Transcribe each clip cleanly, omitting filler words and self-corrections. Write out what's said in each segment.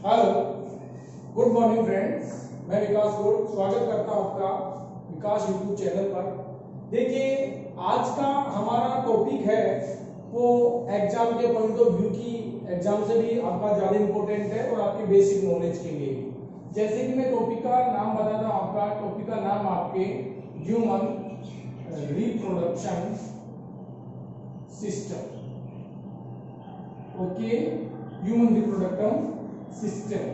Hello, good morning friends. मैं विकास गोड स्वागत करता हूं आपका विकास यूट्यूब चैनल पर। देखिए, आज का हमारा टॉपिक है वो एग्जाम के पॉइंट ऑफ व्यू की, एग्जाम से भी आपका ज़्यादा इंपॉर्टेंट है और आपकी बेसिक नॉलेज के लिए। जैसे कि मैं टॉपिक का नाम बताता हूँ, आपका टॉपिक का नाम आपके human reproduction system. Okay, human reproduction system.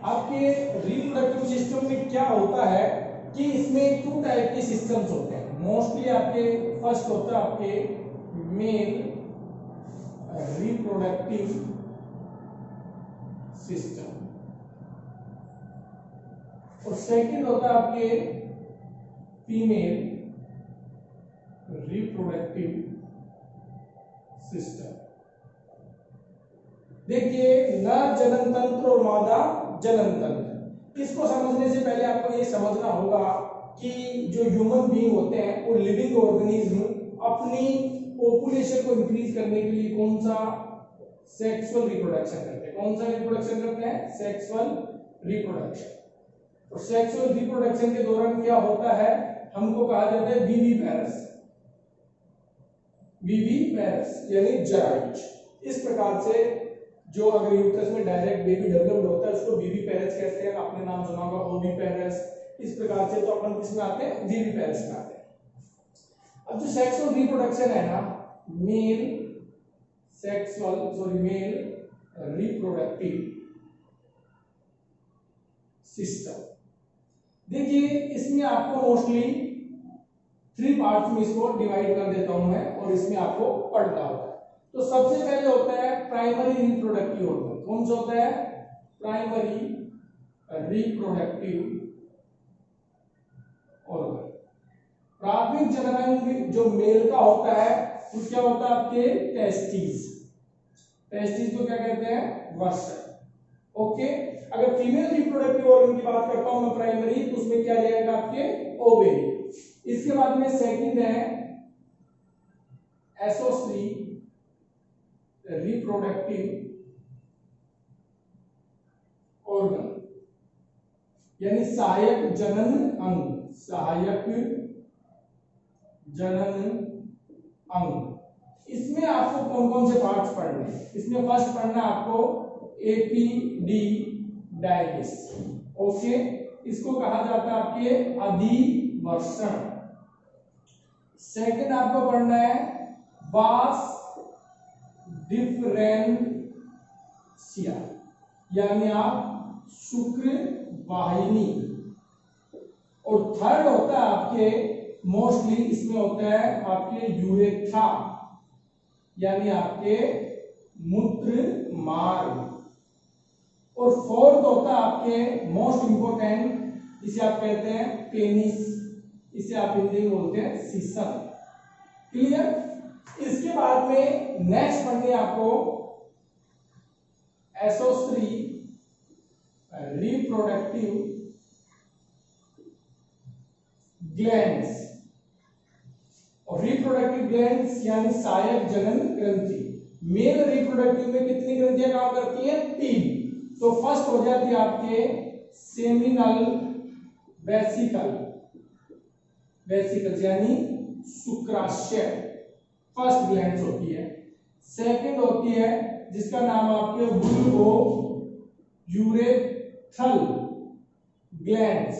आपके रिप्रोडक्टिव सिस्टम में क्या होता है कि इसमें टू टाइप के सिस्टम्स होते हैं मोस्टली। आपके फर्स्ट होता है आपके मेल रिप्रोडक्टिव सिस्टम और सेकंड होता है आपके फीमेल रिप्रोडक्टिव सिस्टम। देखिए, नर जनन तंत्र और मादा जनन तंत्र, इसको समझने से पहले आपको ये समझना होगा कि जो ह्यूमन बीइंग होते हैं वो लिविंग ऑर्गेनिज्म अपनी पॉपुलेशन को इंक्रीज करने के लिए कौन सा सेक्सुअल रिप्रोडक्शन करते हैं। कौन सा रिप्रोडक्शन करते हैं? Sexual reproduction. और सेक्सुअल रिप्रोडक्शन के दौरान क्या होता है, हमको कहा जाता है विविपेरस। विविपेरस यानी जाइज। इस प्रकार से जो अगर यूट्रस में डायरेक्ट बेबी डेवलप्ड होता है उसको विविपेरस कहते हैं। आपने नाम सुना होगा ओविपेरस। इस प्रकार से तो अपन किसमें आते हैं? विविपेरस में आते हैं। अब जो सेक्सुअल रिप्रोडक्शन है ना, मेल रिप्रोडक्टिव सिस्टम। देखिए, इसमें आपको मोस्टली 3 पार्ट्स में इसको डिवाइड कर देता हूं मैं और इसमें आपको पढ़ना होगा। तो सबसे पहले होता है प्राइमरी रिप्रोडक्टिव ऑर्गन। कौन सा होता है? Primary reproductive organ. प्राथमिक जननांग जो मेल का होता है वो क्या होता है? आपके टेस्टिस। टेस्टिस को क्या कहते हैं? वर्षक। ओके, अगर फीमेल रिप्रोडक्टिव ऑर्गन की बात करता हूं मैं प्राइमरी, तो उसमें क्या जाएगा? आपके ओवेरी। इसके बाद में सेकंड है एसोसरी रिप्रोडक्टिव ऑर्गन यानी सहायक जनन अंग। सहायक जनन अंग। इसमें आपको कौन कौन से पार्ट्स पढ़ने हैं? इसमें फर्स्ट पढ़ना आपको एपिडिडाइमिस। ओके, इसको कहा जाता है आपके अधिवर्षण। सेकंड आपको पढ़ना है वास डिफरेंशिया यानी आप शुक्र वाहिनी। और थर्ड होता है आपके मोस्टली इसमें होता है आपके यूरेथ्रा यानी आपके मूत्र मार्ग। और फोर्थ होता है आपके मोस्ट इंपोर्टेंट, इसे आप कहते हैं पेनिस। इसे आप हिंदी में बोलते हैं सीसन। क्लियर? इसके बाद में नेक्स्ट पढ़नी आपको एसोसरी रिप्रोडक्टिव ग्लैंड्स। और रिप्रोडक्टिव ग्लैंड्स यानी सहायक जनन ग्रंथि। मेल रिप्रोडक्टिव में कितनी ग्रंथियां काम करती हैं? 3। तो फर्स्ट हो जाती है आपके सेमिनल वेसिकल। वेसिकल्स यानी शुक्राशय, फर्स्ट ग्लैंड्स होती है। सेकंड होती है जिसका नाम आपके बुल्बो यूरेथ्रल ग्लैंड्स।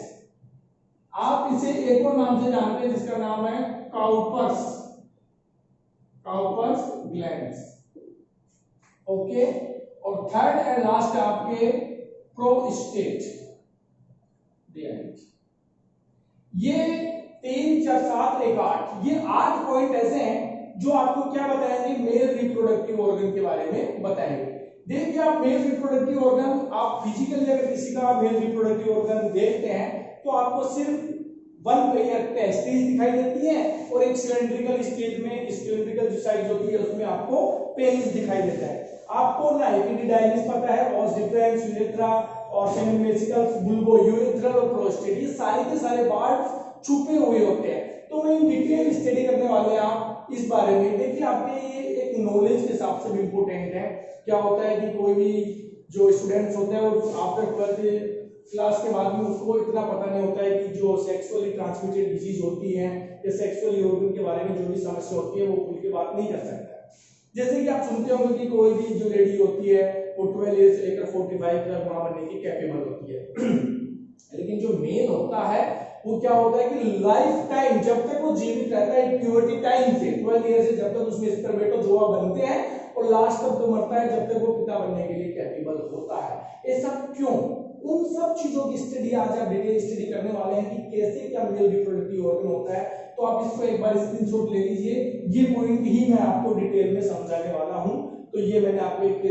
आप इसे एक और नाम से जानते हैं जिसका नाम है काउपर्स। Cowper's glands. ओके, और थर्ड एंड लास्ट आपके प्रोस्टेट ग्लैंड। ये 3 4 7 1 8 ये 8 पॉइंट ऐसे हैं जो आपको क्या बताएंगे? मेल रिप्रोडक्टिव ऑर्गन के बारे में बताएंगे। देखिए, आप मेल रिप्रोडक्टिव ऑर्गन आप फिजिकली अगर किसी का मेल रिप्रोडक्टिव ऑर्गन देखते हैं तो आपको सिर्फ 1 पेयर टेस्टिस दिखाई देती है और एक सिलेंड्रिकल स्टेज में सिलेंड्रिकल जो साइज होती है उसमें आपको पेनिस दिखाई देता है। आपको ना एपिडिडाइमिस पता है, वास डिफरेंस, यूरेथ्रा और सेमिनल वेसिकल्स, बुल्बो यूरेथ्रल और प्रोस्टेट, ये सारे के सारे पार्ट्स छुपे हुए होते हैं। तो मैं इन डिटेल स्टडी करने वाले हैं आप इस बारे में देखिए, आपके ये एक नॉलेज के हिसाब से भी इम्पोर्टेंट है। क्या होता है कि कोई भी जो स्टूडेंट्स होते हैं वो आफ्टर 12th क्लास के बाद में उसको इतना पता नहीं होता है कि जो सेक्सुअली ट्रांसमिटेड डिजीज होती है या सेक्सुअली ऑर्गन के बारे में जो भी समस्या होती है वो खुल के बात नहीं कर सकता है। जैसे कि आप सुनते होंगे कि कोई भी जो लेडी होती है वो 12 ईयर से लेकर 45 तक मां बनने की कैपेबल होती है लेकिन जो मेल होता है वो क्या होता है कि लाइफ टाइम जब तक वो जीवित रहता है, प्यूबर्टी टाइम से 12 ईयर से जब तक उसमें स्पर्मेटोजोआ बनते हैं और लास्ट तक जो मरता है जब तक वो पिता बनने के लिए कैपेबल होता है। ऐसा क्यों? उन सब चीजों की स्टडी आज आप डिटेल स्टडी करने वाले हैं कि कैसे क्या मेल रिप्रोडक्टिव ऑर्गन होता है। तो आप इसको एक बार स्क्रीनशॉट ले लीजिए, ये पॉइंट ही मैं आपको डिटेल में समझाने वाला हूं। तो ये मैंने आपको एक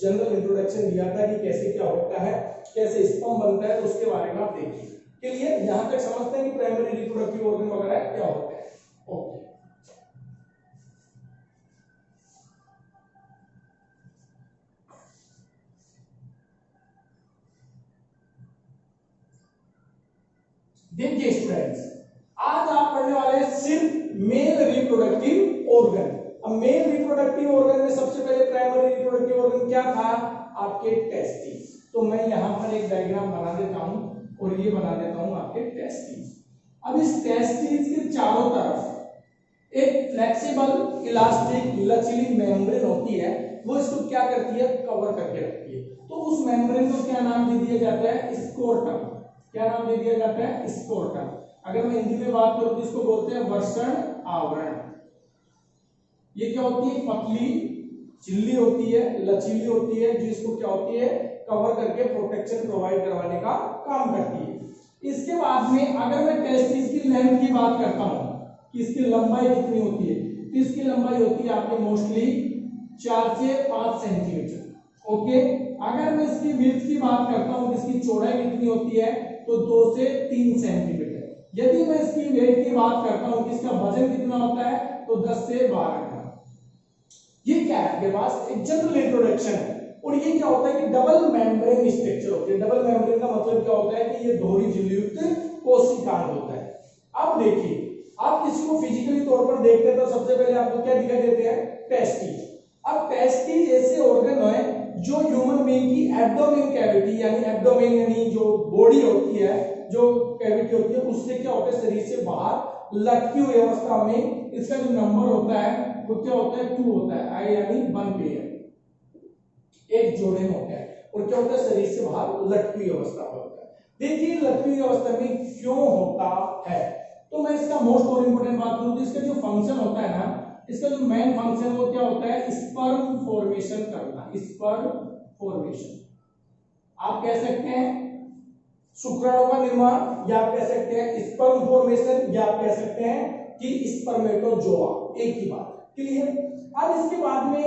जनरल इंट्रोडक्शन दिया था कि कैसे क्या होता है, कैसे स्पर्म बनता है, तो उसके बारे में आप देखिए। क्लियर? यहां तक समझते हैं कि प्राइमरी रिप्रोडक्टिव ऑर्गन वगैरह क्या होते हैं। ओके, देखिए स्टूडेंट्स, आज आप पढ़ने वाले हैं सिर्फ मेल रिप्रोडक्टिव ऑर्गन। अब मेल रिप्रोडक्टिव ऑर्गन में सबसे पहले प्राइमरी रिप्रोडक्टिव ऑर्गन क्या था? आपके टेस्टिस। तो मैं यहां पर एक डायग्राम बना देता हूं और ये बना देता हूं आपके टेस्टिस। अब इस टेस्टिस के चारों तरफ एक फ्लेक्सिबल इलास्टिक लचीली मेम्ब्रेन होती है, वो इसको क्या करती है? कवर करके रखती है। तो उस मेम्ब्रेन को क्या नाम दे दिया जाता है? स्कोर्टम। क्या नाम दे दिया जाता है? स्कोर्टम। अगर मैं हिंदी में बात करूं तो इसको बोलते हैं वर्ण आवरण। ये क्या होती है? पतली झिल्ली होती है, लचीली होती है, जो इसको क्या होती है? कवर करके प्रोटेक्शन प्रोवाइड करवाने का काम करती है। इसके बाद में अगर मैं टेस्टिस की लेंथ की बात करता हूं कि इसकी लंबाई कितनी होती है, तो इसकी लंबाई होती है आपके मोस्टली 4 से 5 सेंटीमीटर। ओके, अगर मैं इसकी विड्थ की बात करता हूं, इसकी चौड़ाई कितनी होती है, तो 2 से 3 सेंटीमीटर। यदि मैं इसकी वेट की बात करता हूं कि इसका वजन कितना होता है, तो 10 से 12 ग्राम। ये क्या है आपके पास? एक जनरल इंट्रोडक्शन है। और ये क्या होता है कि डबल मेम्ब्रेन स्ट्रक्चर होती है। डबल मेम्ब्रेन का मतलब क्या होता है कि ये दोहरी झिल्ली युक्त कोशिकांड होता है। अब देखिए, आप किसी को फिजिकली तौर पर देखते हैं तो सबसे पहले आपको क्या दिखाई देते हैं? टेस्टिस। अब टेस्टिस ऐसे ऑर्गन है जो ह्यूमन बीइंग की एब्डोमेन कैविटी यानी एब्डोमेन यानी जो बॉडी होती है, जो कैविटी होती है, उससे क्या होता है? शरीर से बाहर लटकी हुई अवस्था में इसका जो नंबर होता है वो क्या होता है? 2 होता है। आई यानी 1 पेयर, एक जोड़े में होता है। और क्या होता है? शरीर से बाहर लटकी हुई अवस्था में होता है। देखिए लटकी हुई अवस्था में क्यों होता है, तो मैं इसका मोस्ट और इंपोर्टेंट बात करूं तो इसका जो फंक्शन होता है ना, इसका जो मेन फंक्शन वो क्या होता है? स्पर्म फॉर्मेशन करना। स्पर्म फॉर्मेशन आप कह सकते हैं शुक्राणु का निर्माण, या आप कह सकते हैं स्पर्म फॉर्मेशन, या आप कह सकते हैं कि स्पर्मेटोजोआ, एक ही बात। क्लियर? अब इसके बाद में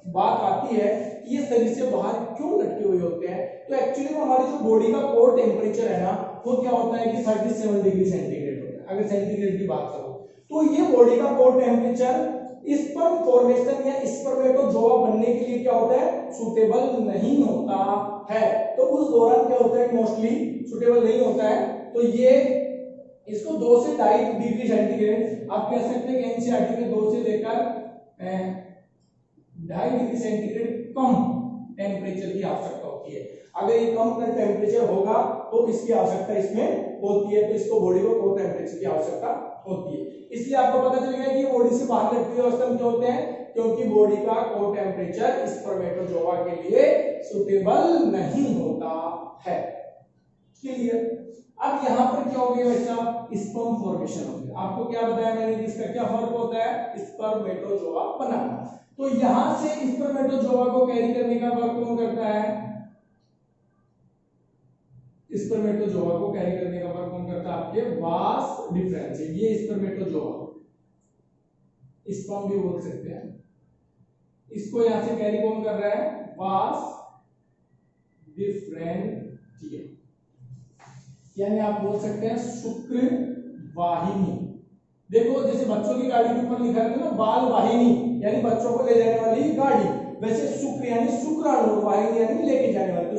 बात आती है कि ये शरीर से बाहर क्यों लटके हुए होते हैं। तो एक्चुअली हमारी जो बॉडी का कोर टेम्परेचर है ना, वो क्या होता है कि 37 डिग्री सेंटीग्रेड होता है। अगर सेंटीग्रेड की बात करो तो ये बॉडी का कोर टेम्परेचर स्पर्म फॉर्मेशन या स्पर्मेटोजोआ बनने के लिए क्या होता है? सूटेबल नहीं होता है। तो उस दौरान क्या होता है? मोस्टली सूटेबल नहीं होता है। तो ये इसको 2 से 2.5 डिग्री सेंटीग्रेड आप कह सकते हैं कि एनसीईआरटी में 2 से लेकर 2.5 डिग्री सेंटीग्रेड कम टेम्परेचर की आवश्यकता होती है। अगर ये कम टेम्परेचर होगा तो इसकी आवश्यकता इसमें होती है, तो इसको बॉडी को कोर टेम्परेचर की आवश्यकता होती है। इसलिए आपको पता चल गया कि बॉडी से बाहर लटकी हुई अवस्था में क्यों होते हैं? क्योंकि बॉडी का कोर टेम्परेचर स्पर्मेटोजोआ के लिए सुटेबल नहीं होता है। क्लियर? अब यहां पर क्या हो गया बच्चा? स्पर्म फॉर्मेशन हो गया। आपको क्या बताया मैंने, इसका क्या फर्क होता है? स्पर्मेटोजोआ बनाना। तो यहां से स्पर्मेटोजोआ को कैरी करने का वर्क कौन करता है? स्पर्मेटोजोआ को कैरी करने का वर्क कौन करता है? आपके वास डिफरेंशियल। ये स्पर्मेटोजोआ, स्पर्म भी बोल सकते हैं, इसको यहां से कैरी कौन कर रहा है? वास डिफरेंशियल, यानी आप बोल सकते हैं शुक्र वाहिनी। देखो जैसे बच्चों की गाड़ी के ऊपर लिखा है ना बाल वाहिनी, यानी बच्चों को ले जाने वाली गाड़ी, वैसे शुक्र यानी शुक्राणु, वाहिनी यानी लेके जाने वाली। तो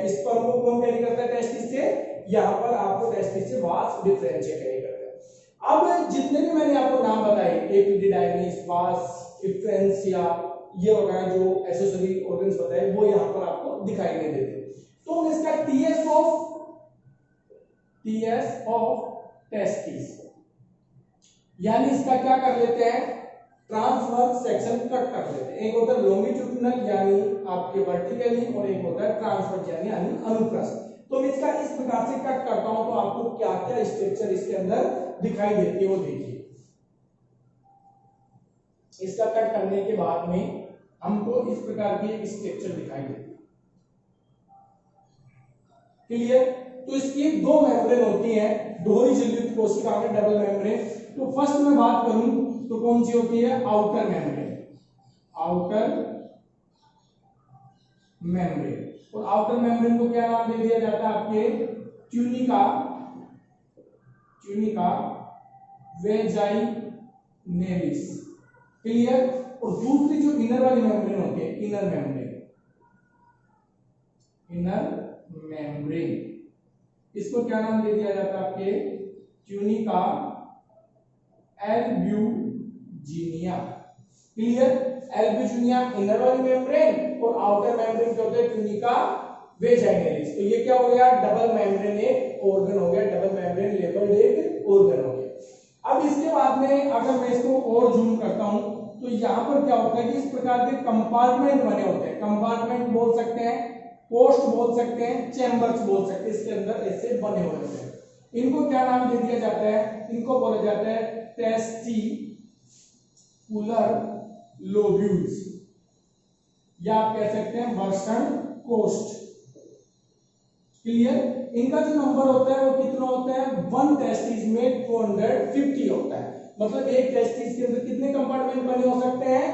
स्पर्म को कौन कैरी करता है टेस्टिस से? यहाँ पर आपको टेस्टिस से वास डिफरेंशियल कैरी करता है। अब जितने भी मैंने आपको नाम बताए, एपिडिडाइमिस, वास, इफ्रेंसिया, ये वगैरह जो एसेसरी ऑर्गन्स बताए वो यहाँ पर आपको दिखाई नहीं देते। तो हम इसका टीएस ऑफ टेस्टिस, यानी इसका क्या कर लेते हैं, ट्रांसवर्स सेक्शन कट कर लेते हैं। एक होता है लॉन्गिट्यूडिनल यानी आपके वर्टिकली, और एक होता है ट्रांसवर्स यानी अनुप्रस्थ। तो मैं इसका इस प्रकार से कट करता हूं तो आपको क्या क्या स्ट्रक्चर इसके अंदर दिखाई देती है वो देखिए। इसका कट करने के बाद में हमको इस प्रकार की एक स्ट्रक्चर दिखाई देती है। क्लियर? तो इसकी दो मेम्ब्रेन होती हैं, दोहरी झिल्ली कोशिका में डबल मेम्ब्रेन। तो फर्स्ट में बात करूं तो कौन सी होती है, आउटर मेम्ब्रेन। आउटर मेम्ब्रेन, और आउटर मेम्ब्रेन को क्या नाम दे दिया जाता है आपके, ट्यूनिका वेजाइनेलिस। क्लियर? और दूसरी जो इनर वाली मेम्ब्रेन होती है, इनर मेम्ब्रेन, इसको क्या नाम दे दिया जाता है आपके, tunica albuginea. Clear? Albuginea inner वाली मेम्ब्रेन और आउटर मेम्ब्रेन क्या होता है, ट्यूनिका वेजाइनेलिस। तो ये क्या हो गया, डबल मेम्ब्रेन एक ऑर्गन हो गया, डबल मेम्ब्रेन लेबल्ड एक ऑर्गन हो गया। अब इसके बाद में अगर मैं इसको और जूम करता हूं तो यहां पर क्या होता है कि इस प्रकार के कंपार्टमेंट बने होते हैं। कंपार्टमेंट बोल सकते हैं, पोस्ट बोल सकते हैं, चैम्बर्स बोल सकते हैं, इसके अंदर ऐसे बने हुए होते हैं। इनको क्या नाम दे दिया जाता है, इनको बोला जाता है टेस्टिकुलर लोब्यूल्स, या आप कह सकते हैं वर्षण कोष्ठ। क्लियर? इनका जो नंबर होता है वो कितना होता है, 1 टेस्टिस में 250 होता है। मतलब एक टेस्टिस के अंदर कितने कंपार्टमेंट बने हो सकते हैं,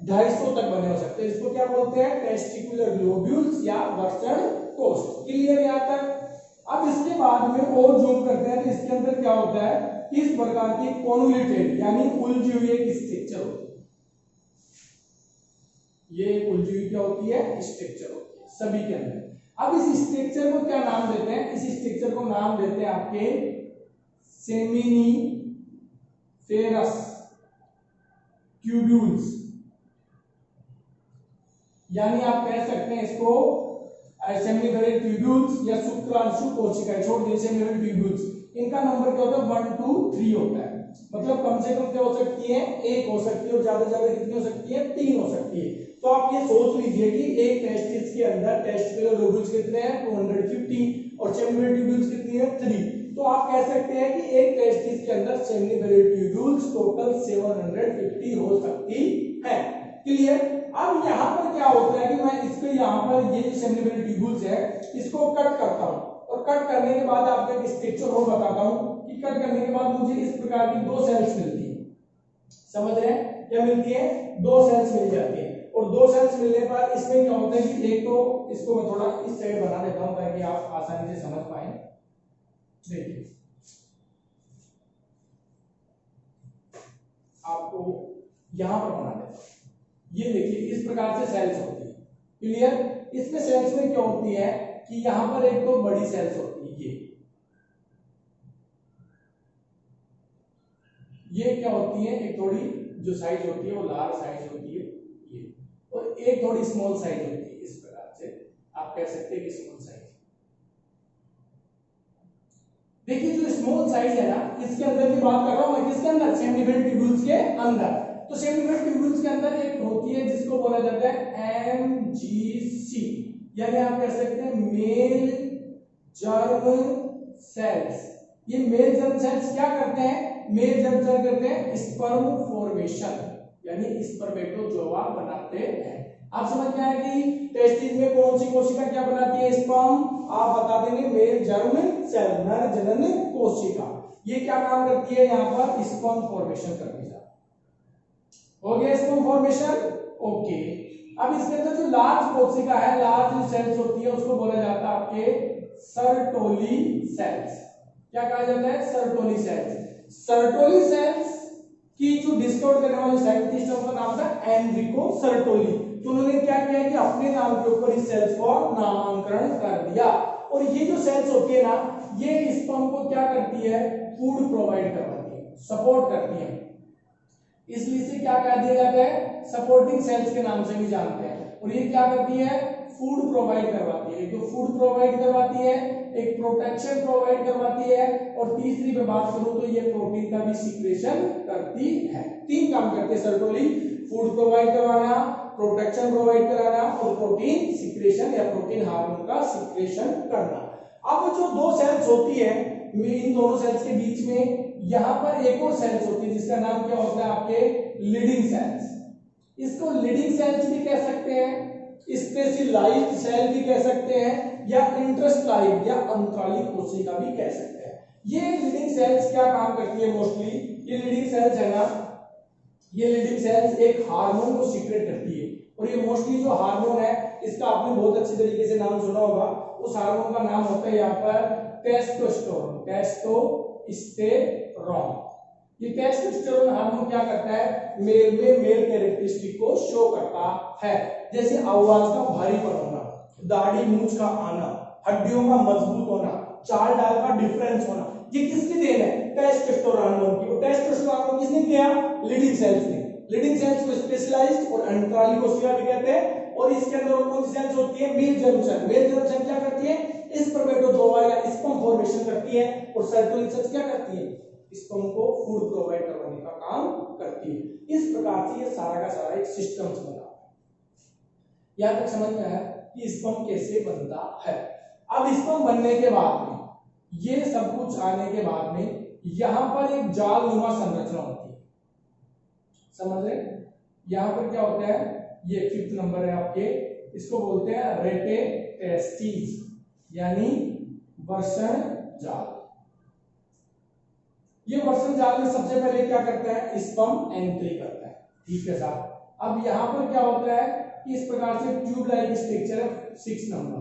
250 तक बने हो सकते हैं। इसको क्या बोलते हैं, टेस्टिकुलर लोब्यूल्स या वर्षण कोष्ठ। क्लियर यहां तक? अब इसके बाद में और जूम करते हैं तो इसके अंदर क्या होता है, इस प्रकार की कॉन्वोल्यूटेड यानी उलझी हुई एक स्ट्रक्चर होती है। ये उलझी हुई क्या होती है, स्ट्रक्चर होती है सभी के अंदर। अब इस स्ट्रक्चर को क्या नाम देते हैं, इस स्ट्रक्चर को नाम देते हैं आपके सेमिनिफेरस ट्यूब्यूल्स, यानी आप कह सकते हैं इसको सेमिनिफेरस ट्यूब्यूल्स या शुक्रांशु कोशिकाएं, छोड़ दीजिए सेमिनिफेरस ट्यूब्यूल्स। इनका नंबर क्या होता है, 1 2 3 होता है। मतलब कम से कम क्या हो सकती है, 1 हो सकती है, और ज्यादा ज्यादा कितनी हो सकती है, 3 हो सकती है। तो आप ये सोच लीजिए कि एक टेस्टिस के अंदर टेस्टिकुलर लोब्यूल्स कितने हैं, 250, और सेमिनिफेरस ट्यूब्यूल्स कितनी है, 3। तो आप कह सकते हैं कि एक टेस्टिस के अंदर सेमिनिफेरस ट्यूब्यूल्स टोटल 750 हो सकती है। क्लियर? अब यहाँ पर क्या होता है कि मैं इसको यहाँ पर ये सेमिनिफेरस ट्यूब्यूल्स है इसको कट करता हूँ, और कट करने के बाद आपको एक स्ट्रक्चर और बताता हूँ कि कट करने के बाद मुझे इस प्रकार की 2 सेल्स मिलती है। समझ रहे हैं? क्या मिलती है, 2 सेल्स मिल जाती है। और 2 सेल्स मिलने पर इसमें क्या होता है कि एक तो इसको मैं थोड़ा इस साइड बना देता हूं ताकि आप आसानी से समझ पाए। देखिए आपको यहां पर बना देता हूं, ये देखिए इस प्रकार से सेल्स होती है। क्लियर? इसमें सेल्स में क्या होती है कि यहां पर एक तो बड़ी सेल्स होती है, ये क्या होती है, एक थोड़ी जो साइज होती है वो लार्ज साइज होती है ये, और एक थोड़ी स्मॉल साइज होती है। इस प्रकार से आप कह सकते हैं कि स्मॉल साइज। देखिए जो स्मॉल साइज है ना, इसके अंदर की बात कर रहा हूं मैं, किसके अंदर, सेमिनिफेरस ट्यूब्यूल्स के अंदर। तो सेमिनिफेरस ट्यूब्यूल्स के अंदर एक होती है जिसको बोला जाता है एमजीसी, यानी आप कह सकते हैं मेल जर्म सेल्स। ये मेल जर्म सेल्स क्या करते हैं, मेल जर्म सेल करते हैं स्पर्म फॉर्मेशन, यानी स्पर्मेटोजोआ बनाते हैं। आप समझ में आया कि टेस्टिस में कौन सी कोशिका क्या बनाती है, स्पर्म। आप बता देंगे मेल जर्म सेल, नर जनन कोशिका। ये क्या काम करती है, यहाँ पर स्पर्म फॉर्मेशन करती है। हो गया स्पर्म फॉर्मेशन, ओके। अब इसके अंदर जो लार्ज कोशिका है, लार्ज सेल्स होती है, उसको बोला जाता है आपके सर्टोली सेल्स। क्या कहा जाता है, सर्टोली सेल्स। सर्टोली सेल्स की जो डिस्कवर करने वाले साइंटिस्ट उनका नाम था एनरिको सर्टोली। तो उन्होंने क्या किया कि अपने नाम के ऊपर इस सेल्स को नामकरण कर दिया। और ये जो सेल्स होती है ना, ये स्पर्म को क्या करती है, फूड प्रोवाइड करवाती है। सपोर्ट करती हैं, इसलिए इसे क्या कह दिया जाता है, सपोर्टिंग सेल्स के नाम से भी जानते हैं। और ये क्या करती है, फूड प्रोवाइड करवाती है, जो फूड प्रोवाइड करवाती है, एक प्रोटेक्शन प्रोवाइड करवाती है, और तीसरी पे बात करूं तो ये प्रोटीन का भी सीक्रेशन करती है। तीन काम करते हैं सर्टोली, फूड प्रोवाइड करवाना, प्रोटेक्शन प्रोवाइड कराना और प्रोटीन सीक्रेशन या प्रोटीन हार्मोन का सीक्रेशन करना। अब जो दो सेल्स होती है, इन दोनों सेल्स के बीच में यहां पर एक और सेल्स होती है जिसका नाम क्या होता है आपके लीडिंग सेल्स। इसको लीडिंग सेल्स भी कह सकते हैं, स्पेशलाइज्ड सेल भी कह सकते हैं, या इंटरस्टलाइज्ड या अंतराली कोशिका भी कह सकते हैं। ये लीडिंग सेल्स क्या काम करती है मोस्टली, ये लीडिंग सेल्स है ना, ये लीडिंग सेल्स एक हार्मोन को सीक्रेट करती है, और ये मोस्टली जो हार्मोन है इसका आपने बहुत अच्छे तरीके से नाम सुना होगा। उस हार्मोन का नाम होता है यहाँ पर टेस्टोस्टेरोन, टेस्टोस्टेरोन। ये टेस्टोस्टेरोन हार्मोन क्या करता है, मेल में मेल कैरेक्टरिस्टिक को शो करता है, जैसे आवाज का भारीपन होना, दाढ़ी मूंछ का आना, हड्डियों का मजबूत होना, चाल ढाल का डिफरेंस होना। ये किसकी देन है, टेस्टोस्टेरोन हार्मोन की। टेस्टोस्टेरोन हार्मोन किसने किया, लीडिंग सेल्स ने। लीडिंग सेल्स को स्पेशलाइज्ड और अंतराली कोशिका भी कहते हैं। और इसके अंदर कौन सी सेल्स होती है, मेल जर्म। मेल जर्म क्या करती है, स्पर्मेटोजोआ या स्पर्म फॉर्मेशन करती है, और सर्कुलेटिंग सेल्स क्या करती है, स्पर्म को फूड प्रोवाइड करवाने का काम करती है। इस प्रकार से ये सारा का सारा एक सिस्टम बना है। यहां तक समझ में आया कि स्पर्म कैसे बनता है। अब स्पर्म बनने के बाद में, ये सब कुछ आने के बाद में, यहां पर एक जाल नुमा संरचना होती है, समझ रहे। यहां पर क्या होता है, ये 5th नंबर है आपके, इसको बोलते हैं रेटेटेस्टिस यानी वर्षण जाल। ये वर्षण जाल में सबसे पहले क्या करता है, स्पर्म एंट्री करता है, ठीक है साहब। अब यहां पर क्या होता है कि इस प्रकार से ट्यूब लाइक स्ट्रक्चर है, 6 नंबर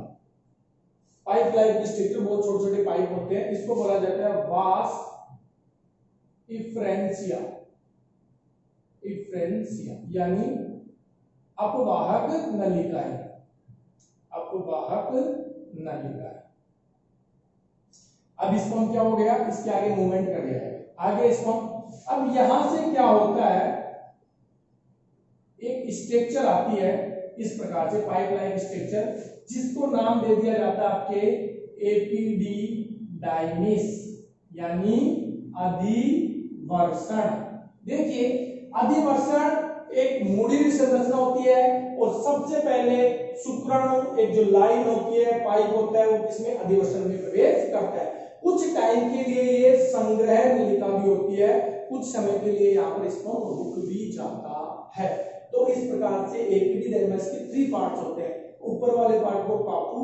पाइप लाइक स्ट्रक्चर, बहुत छोटे छोटे पाइप होते हैं, इसको बोला जाता है वास इफ्रेंसिया, इफ्रेंसिया यानी अपवाहक नलिकाएं, अपवाहक नलिकाएं। अब स्पर्म क्या हो गया, इसके आगे मूवमेंट कर दिया है आगे स्पर्म। अब यहां से क्या होता है, एक स्ट्रक्चर आती है इस प्रकार से पाइप लाइक स्ट्रक्चर, जिसको नाम दे दिया जाता है आपके एपिडिडाइमिस यानी अधिवर्षण। देखिए अधिवर्षण एक मुड़ी हुई संरचना होती है, और सबसे पहले शुक्राणु एक जो लाइन होती है, पाइप होता है, वो किसमें, अधिवर्षण में प्रवेश करता है। कुछ टाइम के लिए ये संग्रह नलिका भी होती है, कुछ समय के लिए यहाँ पर स्पर्म रुक भी जाता है। तो इस प्रकार से एपिडिडर्मिस के 3 पार्ट्स होते हैं। ऊपर वाले पार्ट को पापू,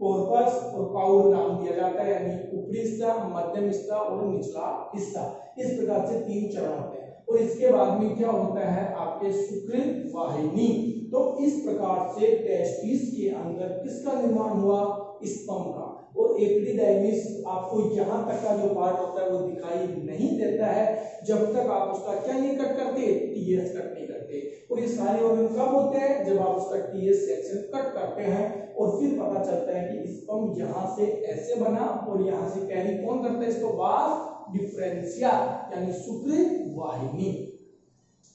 कॉर्पस और पाउल नाम दिया जाता है, यानी ऊपरी हिस्सा, मध्यम हिस्सा और निचला हिस्सा। इस प्रकार से 3 चरण होते हैं। और इसके बाद में क्या होता है आपके शुक्र वाहिनी। तो इस प्रकार से टेस्टिस के अंदर किसका निर्माण हुआ, स्पर्म का। और एपिडिडाइमिस आपको यहां तक का जो पार्ट होता है वो दिखाई नहीं देता है जब तक आप उसका क्या नहीं कट करते, टीएस कट नहीं करते। और ये सारे ऑर्गन कब होते हैं, जब आप उसका टीएस सेक्शन कट करते हैं, और फिर पता चलता है कि स्पर्म यहां से ऐसे बना और यहां से कैरी कौन करता है इसको, वास डिफरेंशिया यानी शुक्र वाहिनी।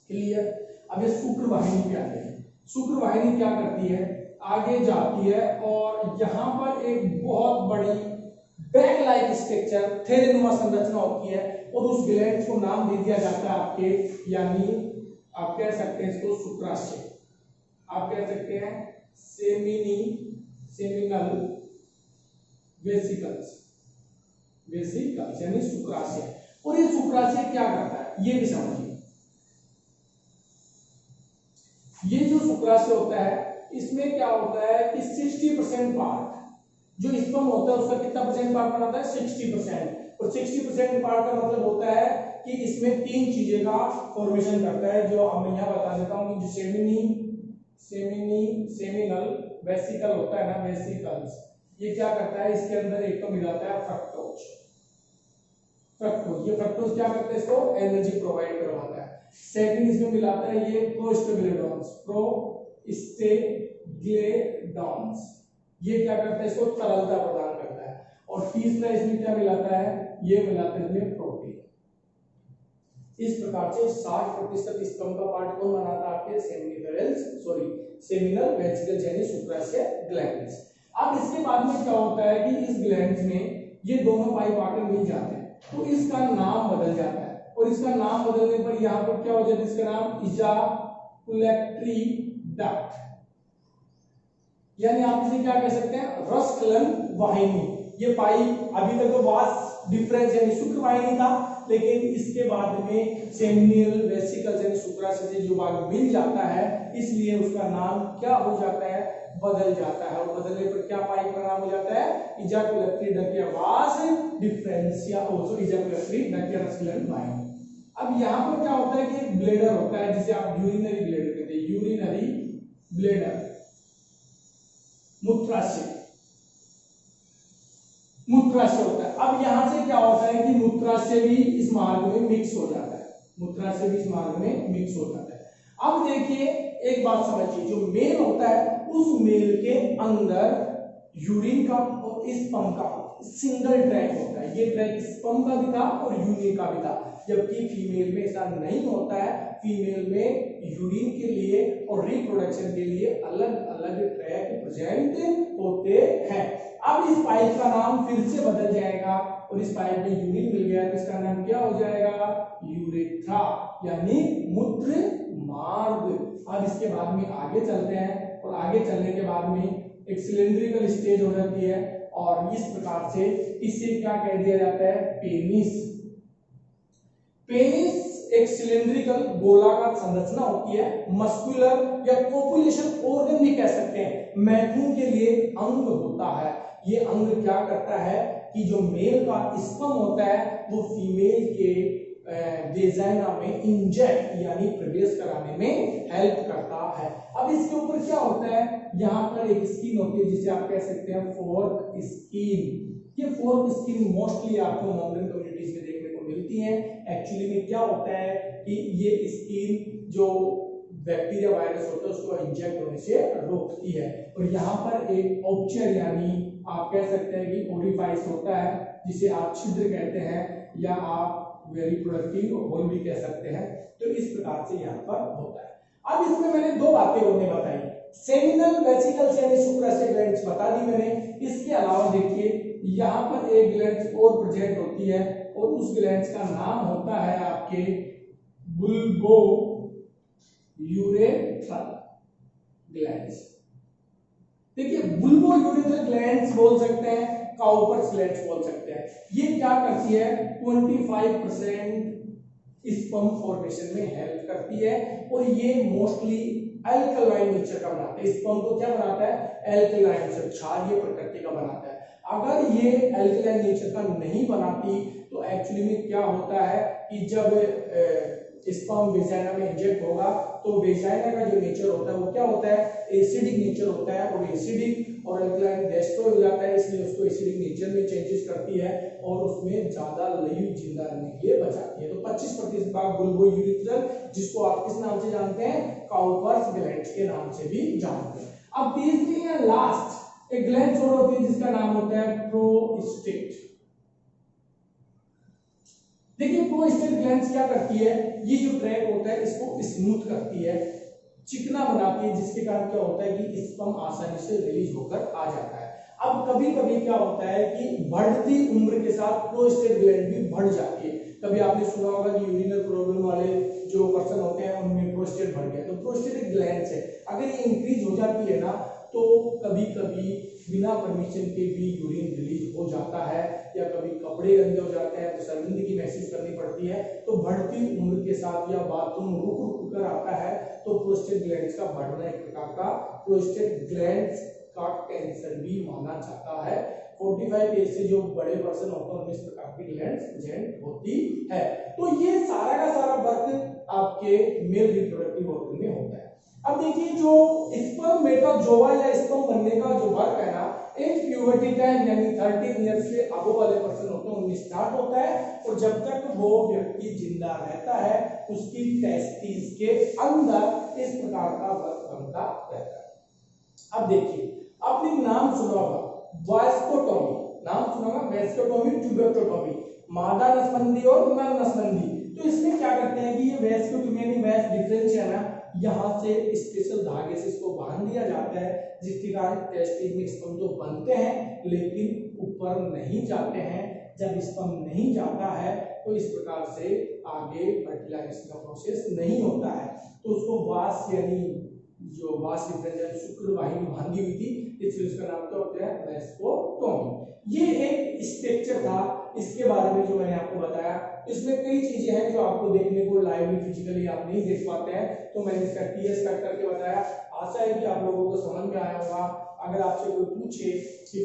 क्लियर। अब ये शुक्र वाहिनी पे आते हैं। शुक्र वाहिनी क्या करती है, आगे जाती है और यहां पर एक बहुत बड़ी बैग लाइक स्ट्रक्चर थैलेनुमा संरचना होती है, और उस ग्लैंड को नाम दे दिया जाता है आपके, यानी आप कह सकते हैं इसको शुक्राशय, आप कह सकते हैं सेमिनल वेसिकल्स, वेसिकल्स यानी शुक्राशय। और ये शुक्राशय क्या करता है ये भी समझिए। ये जो शुक्राशय होता है इसमें क्या होता है कि 60% पार्ट जो स्पर्म होता है उसका कितना परसेंट पार्ट बनाता है, 60%। और 60% पार्ट का मतलब होता है कि इसमें 3 चीजें का फॉर्मेशन करता है, जो मैं यहाँ बता देता हूँ कि जो सेमिनल वेसिकल होता है ना, वेसिकल्स, ये क्या करता है, इसके अंदर एक तो मिलाता है फ्रक्टोज। फ्रक्टोज, ये फ्रक्टोज क्या करता है, इसको एनर्जी प्रोवाइड करवाता है। सेकंड इसमें मिलाता है ये प्रोस्टेग्लैंड्स, प्रोस्टेग्लैंड्स, ये क्या करता है, इसको तरलता प्रदान करता है। और तीसरा इसमें क्या मिलाता है, ये मिलाता है इसमें प्रोटीन। इस प्रकार से 60% स्तंभ का पार्ट कौन बनाता है आपके सेमिनल वेसिकल्स यानी शुक्राशय ग्लैंड्स। अब इसके बाद में क्या होता है कि इस ग्लैंड्स में ये दोनों पाइप आकर मिल जाते हैं तो इसका नाम बदल जाता है और इसका नाम बदलने पर यहाँ पर क्या हो जाता है, इसका नाम इजाकुलेटरी डक्ट, यानी आप इसे क्या कह सकते हैं, रसकलन वाहिनी। ये पाइप अभी तक तो वास डिफरेंस यानी शुक्र वाहिनी था, लेकिन इसके बाद में सेमिनल वेसिकल्स यानी शुक्राशय से जो भाग मिल जाता है इसलिए उसका नाम क्या हो जाता है, बदल जाता है। और बदलने पर क्या पाइप का नाम हो जाता है, इजाकुलेटरी डक्ट या वास डिफरेंस या आल्सो इजाकुलेटरी डक्ट या रसकलन वाहिनी। अब यहाँ पर क्या होता है कि एक ब्लेडर होता है जिसे आप यूरिनरी ब्लेडर कहते हैं, यूरिनरी ब्लेडर, मूत्राशय होता है। अब यहां से क्या होता है कि मूत्राशय भी इस मार्ग में मिक्स हो जाता है, मूत्राशय भी इस मार्ग में मिक्स हो जाता है। अब देखिए एक बात समझिए, जो मेल होता है उस मेल के अंदर यूरिन का और स्पर्म का सिंगल ट्रैक होता है। ये ट्रैक स्पर्म का भी था और यूरिन का भी था, जबकि फीमेल में ऐसा नहीं होता है। फीमेल में यूरिन के लिए और रिप्रोडक्शन के लिए अलग अलग ट्रैक प्रेजेंट होते हैं। अब इस पाइप का नाम फिर से बदल जाएगा और इस पाइप में यूरिन मिल गया तो इसका नाम क्या हो जाएगा, यूरेथ्रा यानी मूत्र मार्ग। अब इसके बाद में आगे चलते हैं और आगे चलने के बाद में एक सिलेंड्रिकल स्टेज हो जाती है और इस प्रकार से इसे क्या कह दिया जाता है, पेनिस। पेनिस एक सिलेंड्रिकल गोलाकार संरचना होती है, मस्कुलर या कोपुलेशन ऑर्गन भी कह सकते हैं, मैथुन के लिए अंग होता है। ये अंग क्या करता है कि जो मेल का स्पर्म होता है वो फीमेल के वेजाइना में इंजेक्ट यानी प्रवेश कराने में हेल्प करता है। अब इसके ऊपर क्या होता है, यहाँ पर एक स्किन होती है जिसे आप कह सकते हैं फोर्क स्किन। ये फोर्क स्किन मोस्टली आपको मॉडर्न कम्युनिटीज में देखने को मिलती है। एक्चुअली में क्या होता है कि ये स्किन जो बैक्टीरिया वायरस होता है उसको इंजेक्ट होने से रोकती है। और यहाँ पर एक ऑब्चर यानी आप कह सकते हैं कि ओरिफाइस होता है जिसे आप छिद्र कहते हैं या आप रिप्रोडक्टिव होल भी कह सकते हैं। तो इस प्रकार से यहाँ पर होता है। अब इसमें मैंने दो बातें हमने बताई, सेमिनल वेसिकल्स यानी शुक्राशय ग्लैंड्स बता दी मैंने। इसके अलावा देखिए यहाँ पर एक ग्लैंड और प्रेजेंट होती है और उस ग्लैंड का नाम होता है आपके बुल्बो यूरेथ्रल ग्लैंड्स। देखिए बुल्बो यूरेथ्रल ग्लैंड्स बोल सकते हैं, काउपर्स ग्लैंड्स बोल सकते हैं। ये क्या करती है, 25% स्पर्म फॉर्मेशन में हेल्प करती है और ये मोस्टली अल्कलाइन नेचर का बनाता है। स्पर्म को क्या बनाता है, अल्कलाइन नेचर, क्षारीय प्रकृति का बनाता है। अगर ये अल्कलाइन नेचर का नहीं बनाती तो एक्चुअली में क्या होता है कि जब स्पर्म वेजाइना में इंजेक्ट होगा तो वेजाइना का जो नेचर होता है वो क्या होता है, एसिडिक नेचर होता है और एसिडिक और अल्कलाइन डिस्ट्रॉय हो जाता है, इसलिए उसको एसिडिक नेचर में चेंजेस करती है और उसमें ज्यादा लाइव जिंदा रहने के लिए बचाती है। तो 25% भाग बुल्बो यूरेथ्रल, जिसको आप किस नाम से जानते हैं, काउपर्स ग्लैंड्स के नाम से भी जानते हैं। अब तीसरी या लास्ट एक ग्लैंड और होती है जिसका नाम होता है प्रोस्टेट। देखिए प्रोस्टेट ग्लैंड्स क्या करती है, ये जो ट्रैक होता है इसको स्मूथ करती है, चिकना बनाती है, जिसके कारण क्या होता है कि स्पर्म आसानी से रिलीज होकर आ जाता है। अब कभी कभी क्या होता है कि बढ़ती उम्र के साथ प्रोस्टेट ग्लैंड भी बढ़ जाती है। कभी आपने सुना होगा कि यूरिनल प्रॉब्लम वाले जो पर्सन होते हैं उनमें प्रोस्टेट बढ़ गया, तो प्रोस्टेट एक ग्लैंड है, अगर ये इंक्रीज हो जाती है ना तो कभी कभी बिना परमिशन के भी यूरिन रिलीज हो जाता है या कभी कपड़े गंदे हो जाते हैं तो शर्मिंदगी महसूस करनी पड़ती है। तो बढ़ती उम्र के साथ या बाथरूम रुक रुक कर आता है तो प्रोस्टेट ग्लैंड्स का बढ़ना एक प्रकार का प्रोस्टेट ग्लैंड्स का कैंसर भी माना जाता है। 45 एज से जो बड़े पर्सन होते हैं उनमें इस प्रकार की ग्लैंड्स प्रेजेंट होती है। तो ये सारा का सारा वर्क आपके मेल रिप्रोडक्टिव ऑर्गन में होता है। अब देखिए जो स्पर्मेटोजोआ या स्पर्म बनने का जो वर्क है ना, एज प्यूबर्टी टाइम यानी 13 ईयर से अबव वाले पर्सन होते हैं उनमें स्टार्ट होता है और जब तक वो व्यक्ति जिंदा रहता है उसकी टेस्टिस के अंदर इस प्रकार का वर्क बनता रहता है। अब देखिए आपने नाम सुना होगा वास्कोटोमी, नाम सुना होगा वास्कोटोमी, ट्यूबेक्टोटोमी, मादा नसबंदी और नर नसबंदी। तो तो इसमें क्या करते हैं कि ये वैस डिफरेंस है ना, यहाँ से स्पेशल धागे से इसको बांध दिया जाता है, जिसके कारण टेस्टिस में स्पर्म तो बनते हैं लेकिन ऊपर नहीं जाते हैं। जब स्पर्म नहीं जाता है तो इस प्रकार से आगे फर्टिलाइजेशन का प्रोसेस नहीं होता है, तो उसको वास यानी जो वास डिफरेंस शुक्र वाहिनी बांधी हुई थी, इसलिए उसका नाम क्या होता है, वेस्कोटोमी। ये एक स्ट्रक्चर था इसके बारे में जो मैंने आपको बताया। इसमें कई चीजें हैं जो आपको देखने को लाइवली फिजिकली आप नहीं देख पाते हैं, तो मैंने इसका टीएस कट करके बताया। आशा है कि आप लोगों को समझ में आया होगा। अगर आपसे कोई पूछे कि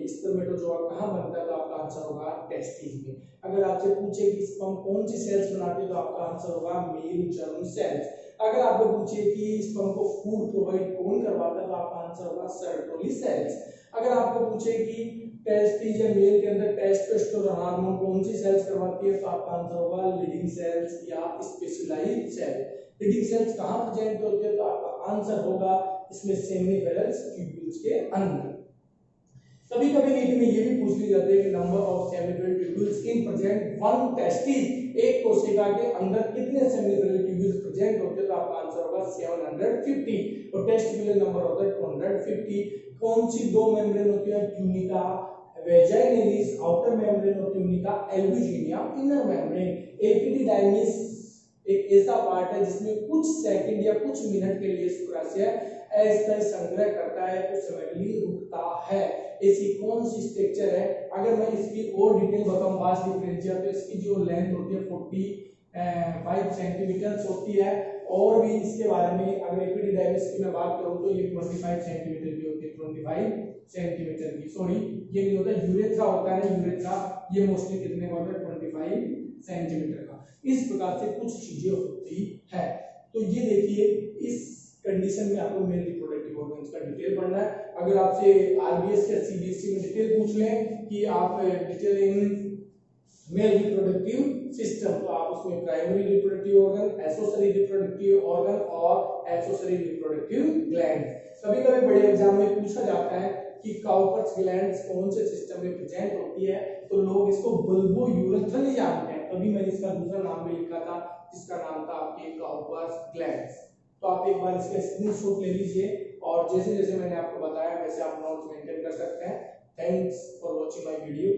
स्पर्मेटोजोआ कहाँ बनता है तो आपका आंसर होगा टेस्टिस में। अगर आपसे पूछे कि स्पर्म कौन सी सेल्स बनाती है तो आपका आंसर होगा मेल जर्म सेल्स। अगर आपको पूछे कि स्पर्म को फूड प्रोवाइड कौन करवाता है तो आपका आंसर होगा सर्टोली सेल्स। अगर आपको पूछे कि टेस्टिस या मेल के अंदर टेस्टोस्टेरोन हार्मोन कौन सी सेल्स करवाती है तो आपका आंसर होगा लीडिंग सेल्स या स्पेशलाइज्ड सेल। लीडिंग सेल्स कहां प्रेजेंट होती है तो आपका आंसर होगा इसमें सेमिनिफेरस ट्यूब्यूल्स के अंदर। कभी कभी नीट में ये भी पूछ ली जाती है कि number of seminiferous tubules in present one testis, एक कोशिका के अंदर कितने सेमिनिफेरल ट्यूब्यूल्स प्रेजेंट होते हैं तो आपका आंसर होगा 750 और टेस्टिकुलर नंबर होता है 250। कौन सी दो मेम्ब्रेन होती है, ट्यूनिका वेजाइनलिस आउटर मेम्ब्रेन और tunica albuginea inner membrane. Epididymis एक ऐसा पार्ट है जिसमें कुछ सेकंड या कुछ मिनट के लिए शुक्राशय अस्थायी संग्रह करता है, कुछ समय के लिए रुकता है। ऐसी कौन सी स्ट्रक्चर है, अगर मैं इसकी और डिटेल बताऊं वास डिफरेंशिया तो इसकी जो लेंथ होती है 45 सेंटीमीटर होती है, और भी इसके बारे में अगर एपिडिडाइमिस की मैं बात करूं तो ये 25 सेंटीमीटर की होती है, 25 सेंटीमीटर की, सॉरी ये नहीं होता, यूरेथ्रा होता है, यूरेथ्रा ये मोस्टली कितने का होता है 25 सेंटीमीटर का। इस प्रकार से कुछ चीजें होती है। तो ये देखिए इस कंडीशन में आपको मेल रिप्रोडक्टिव ऑर्गन्स का डिटेल पढ़ना है। अगर आपसे आरबीएस या सीबीएसई में डिटेल पूछ लें कि आप detail in male reproductive system, तो आप उसमें primary reproductive organ, accessory reproductive organ और एक्सेसरी रिप्रोडक्टिव ग्लैंड। कभी कभी बड़े एग्जाम में पूछा जाता है कि काउपर्स ग्लैंड्स कौन से सिस्टम में प्रेजेंट होती है, तो लोग इसको बुल्बो यूरेथ्रल जानते हैं, तभी मैंने इसका दूसरा नाम भी लिखा था जिसका नाम था आपके काउपर्स ग्लैंड्स। तो आप एक बार इसका स्क्रीनशॉट ले लीजिए और जैसे जैसे मैंने आपको बताया वैसे आप नोट्स मेंटेन कर सकते हैं। Thanks for watching my video.